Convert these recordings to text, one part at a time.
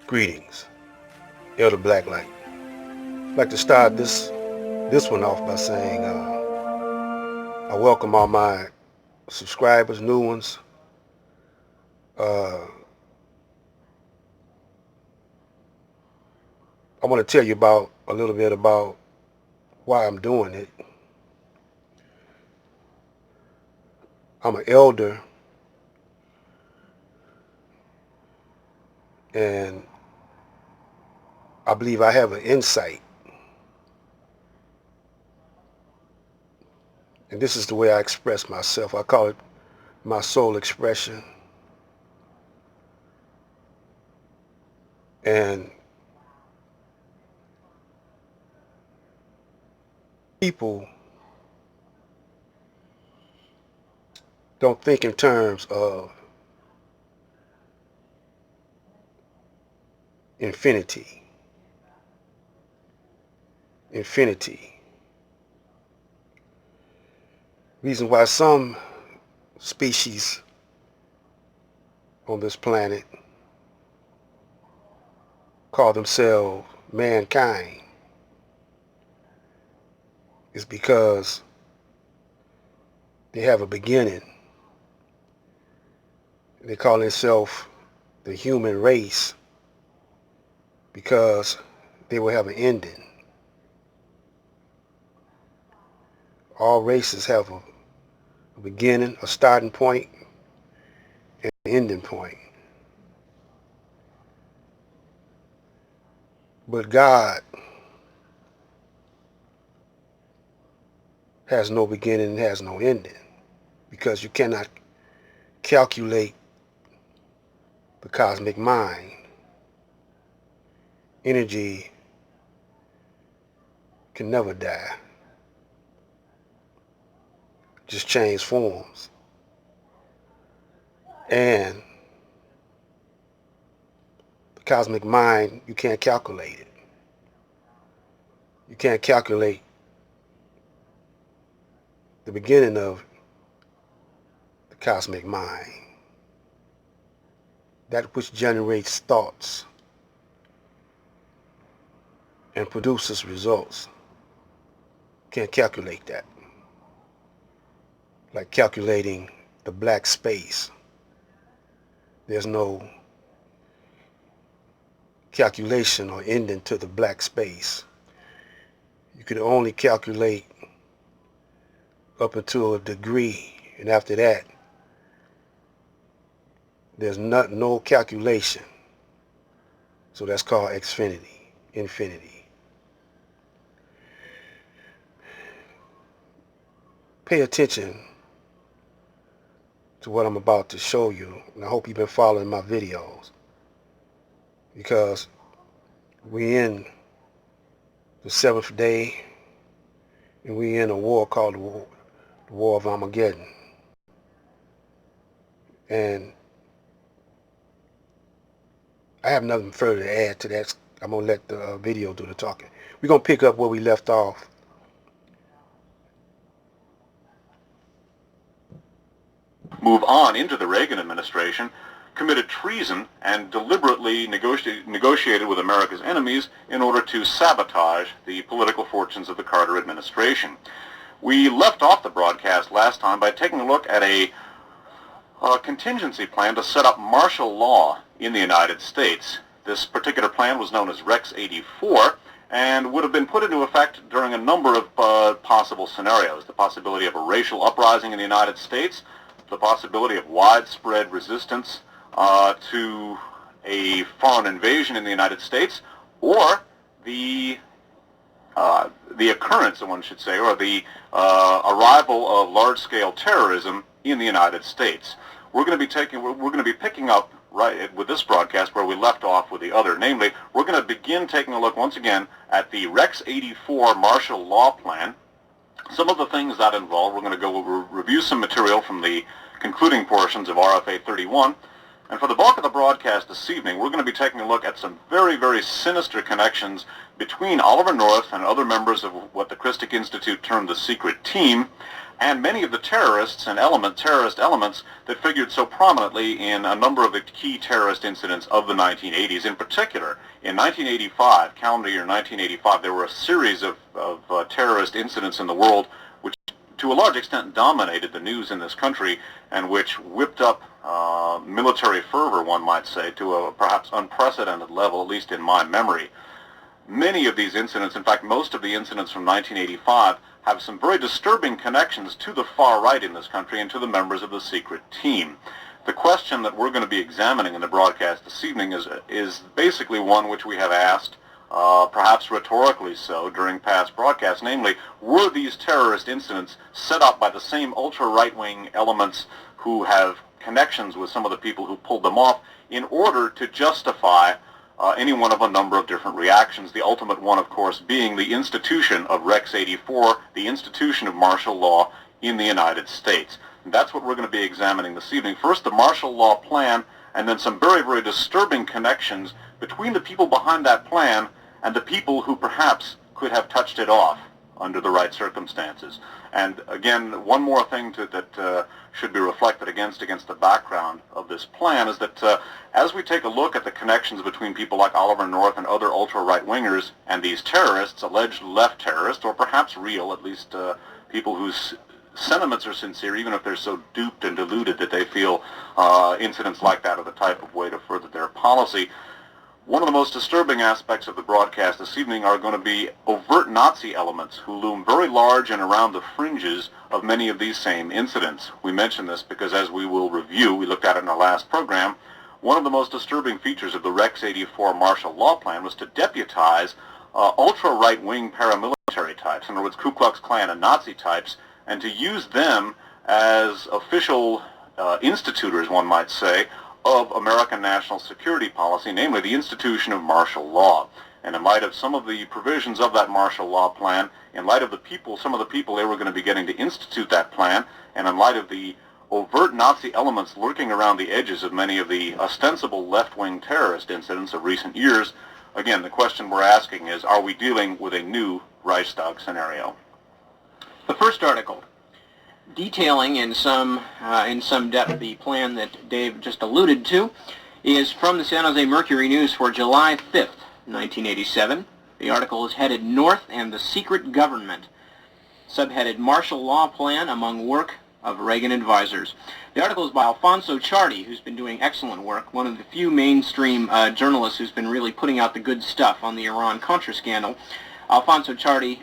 Greetings, Elder Blacklight. I'd like to start this one off by saying I welcome all my subscribers, new ones. I want to tell you about a little bit about why I'm doing it. I'm an elder, and I believe I have an insight. And this is the way I express myself. I call it my soul expression. And people don't think in terms of infinity. Infinity. Reason why some species on this planet call themselves mankind is because they have a beginning. They call themselves the human race because they will have an ending. All races have a beginning, a starting point, and an ending point. But God has no beginning and has no ending, because you cannot calculate the cosmic mind. Energy can never die, just change forms. And the cosmic mind, you can't calculate it. You can't calculate the beginning of the cosmic mind, that which generates thoughts and produces results. Can't calculate that. Like calculating the black space. There's no calculation or ending to the black space. You can only calculate up until a degree, and after that, there's no calculation. So that's called infinity. Pay attention to what I'm about to show you, and I hope you've been following my videos, because we're in the seventh day, and we're in a war called the War of Armageddon. And I have nothing further to add to that. I'm going to let the video do the talking. We're going to pick up where we left off. Move on into the Reagan administration, committed treason and deliberately negotiated with America's enemies in order to sabotage the political fortunes of the Carter administration. We left off the broadcast last time by taking a look at a contingency plan to set up martial law in the United States. This particular plan was known as Rex 84 and would have been put into effect during a number of possible scenarios. The possibility of a racial uprising in the United States, the possibility of widespread resistance to a foreign invasion in the United States, or the occurrence, one should say, or the arrival of large-scale terrorism in the United States. We're going to be picking up right with this broadcast where we left off with the other. Namely, we're going to begin taking a look once again at the Rex 84 martial law plan. Some of the things that involve, we're going to go review some material from the concluding portions of RFA 31. And for the bulk of the broadcast this evening, we're going to be taking a look at some very, very sinister connections between Oliver North and other members of what the Christic Institute termed the secret team, and many of the terrorists and terrorist elements that figured so prominently in a number of the key terrorist incidents of the 1980s. In particular, in 1985, calendar year 1985, there were a series of terrorist incidents in the world which to a large extent dominated the news in this country and which whipped up military fervor, one might say, to a perhaps unprecedented level, at least in my memory. Many of these incidents, in fact most of the incidents from 1985, have some very disturbing connections to the far right in this country and to the members of the secret team. The question that we're going to be examining in the broadcast this evening is basically one which we have asked, perhaps rhetorically so, during past broadcasts, namely, were these terrorist incidents set up by the same ultra-right-wing elements who have connections with some of the people who pulled them off in order to justify any one of a number of different reactions, the ultimate one, of course, being the institution of Rex 84, the institution of martial law in the United States. And that's what we're going to be examining this evening. First, the martial law plan, and then some very, very disturbing connections between the people behind that plan and the people who perhaps could have touched it off under the right circumstances. And again, one more thing that should be reflected against the background of this plan is that as we take a look at the connections between people like Oliver North and other ultra-right-wingers and these terrorists, alleged left terrorists, or perhaps real, at least people whose sentiments are sincere, even if they're so duped and deluded that they feel incidents like that are the type of way to further their policy. One of the most disturbing aspects of the broadcast this evening are going to be overt Nazi elements who loom very large and around the fringes of many of these same incidents. We mention this because, as we will review, we looked at it in our last program, one of the most disturbing features of the Rex 84 martial law plan was to deputize ultra-right-wing paramilitary types, in other words, Ku Klux Klan and Nazi types, and to use them as official institutors, one might say, of American national security policy, namely the institution of martial law. And in light of some of the provisions of that martial law plan, in light of some of the people they were going to be getting to institute that plan, and in light of the overt Nazi elements lurking around the edges of many of the ostensible left-wing terrorist incidents of recent years, again, the question we're asking is, are we dealing with a new Reichstag scenario? The first article, detailing in some depth the plan that Dave just alluded to, is from the San Jose Mercury News for July 5th, 1987. The article is headed North and the Secret Government, subheaded Martial Law Plan Among Work of Reagan Advisors. The article is by Alfonso Ciardi, who's been doing excellent work, one of the few mainstream journalists who's been really putting out the good stuff on the Iran-Contra scandal. Alfonso Ciardi,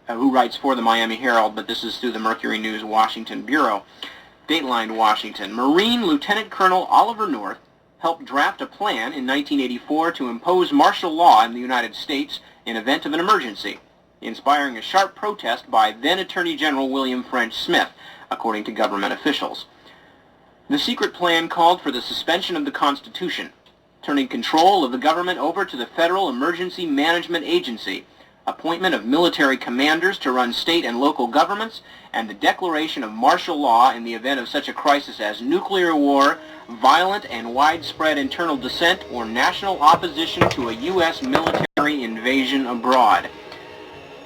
who writes for the Miami Herald, but this is through the Mercury News Washington Bureau. Dateline Washington. Marine Lieutenant Colonel Oliver North helped draft a plan in 1984 to impose martial law in the United States in event of an emergency, inspiring a sharp protest by then Attorney General William French Smith, according to government officials. The secret plan called for the suspension of the Constitution, turning control of the government over to the Federal Emergency Management Agency, appointment of military commanders to run state and local governments, and the declaration of martial law in the event of such a crisis as nuclear war, violent and widespread internal dissent, or national opposition to a U.S. military invasion abroad.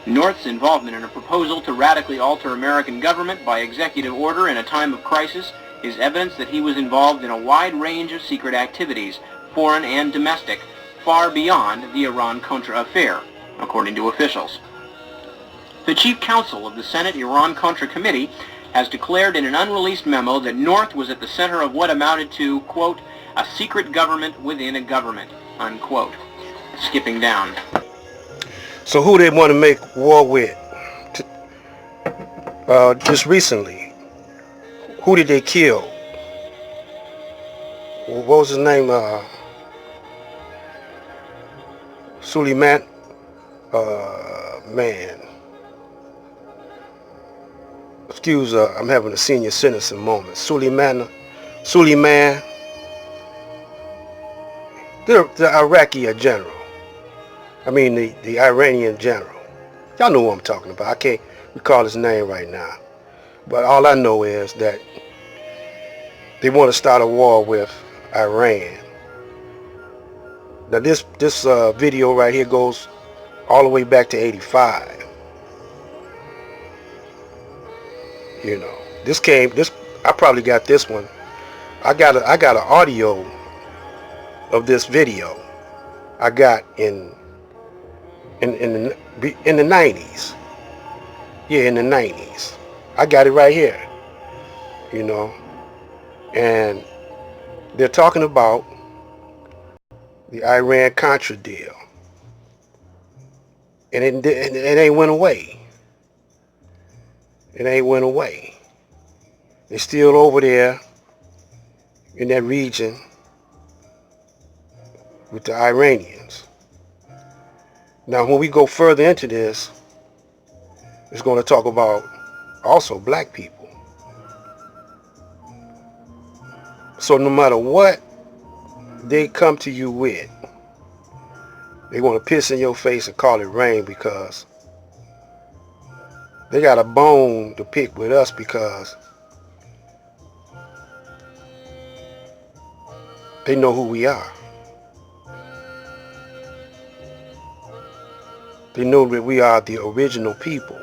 North's involvement in a proposal to radically alter American government by executive order in a time of crisis is evidence that he was involved in a wide range of secret activities, foreign and domestic, far beyond the Iran-Contra affair, according to officials. The chief counsel of the Senate Iran-Contra Committee has declared in an unreleased memo that North was at the center of what amounted to, quote, a secret government within a government, unquote. Skipping down. So who they want to make war with? Just recently, who did they kill? What was his name? Suleiman? Man. Excuse, I'm having a senior citizen moment. Suleiman, the Iraqi general. I mean, the Iranian general. Y'all know what I'm talking about. I can't recall his name right now. But all I know is that they want to start a war with Iran. Now this video right here goes all the way back to 85. You know, this I probably got this one. I got an audio of this video I got in the 90s. Yeah, in the 90s. I got it right here. You know, and they're talking about the Iran-Contra deal, and it ain't went away. It ain't went away. They're still over there in that region with the Iranians. Now, when we go further into this, it's going to talk about also black people. So no matter what they come to you with, they want to piss in your face and call it rain because they got a bone to pick with us because they know who we are. They know that we are the original people.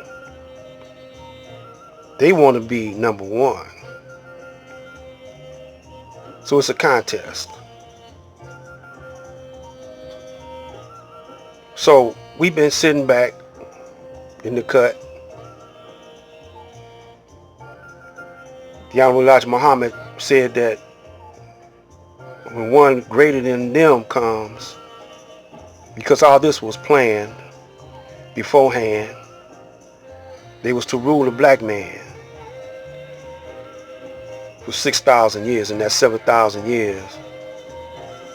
They want to be number one. So it's a contest. So we've been sitting back in the cut. The Honorable Elijah Muhammad said that when one greater than them comes, because all this was planned beforehand, they was to rule the black man for 6,000 years. And that 7,000 years,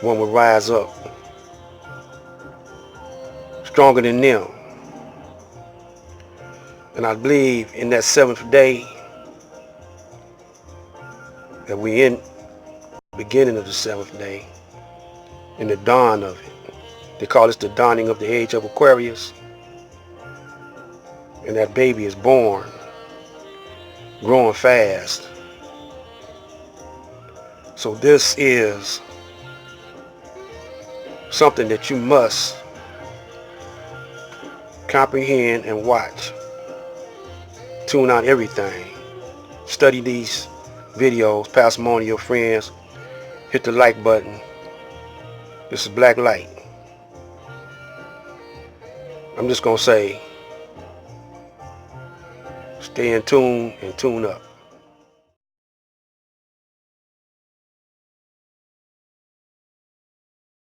one would rise up stronger than them. And I believe in that seventh day that we in the beginning of the seventh day, in the dawn of it. They call this the dawning of the age of Aquarius. And that baby is born, growing fast. So this is something that you must comprehend and watch. Tune out everything. Study these videos, pass them on to your friends. Hit the like button. This is Black Light. I'm just going to say, stay in tune and tune up.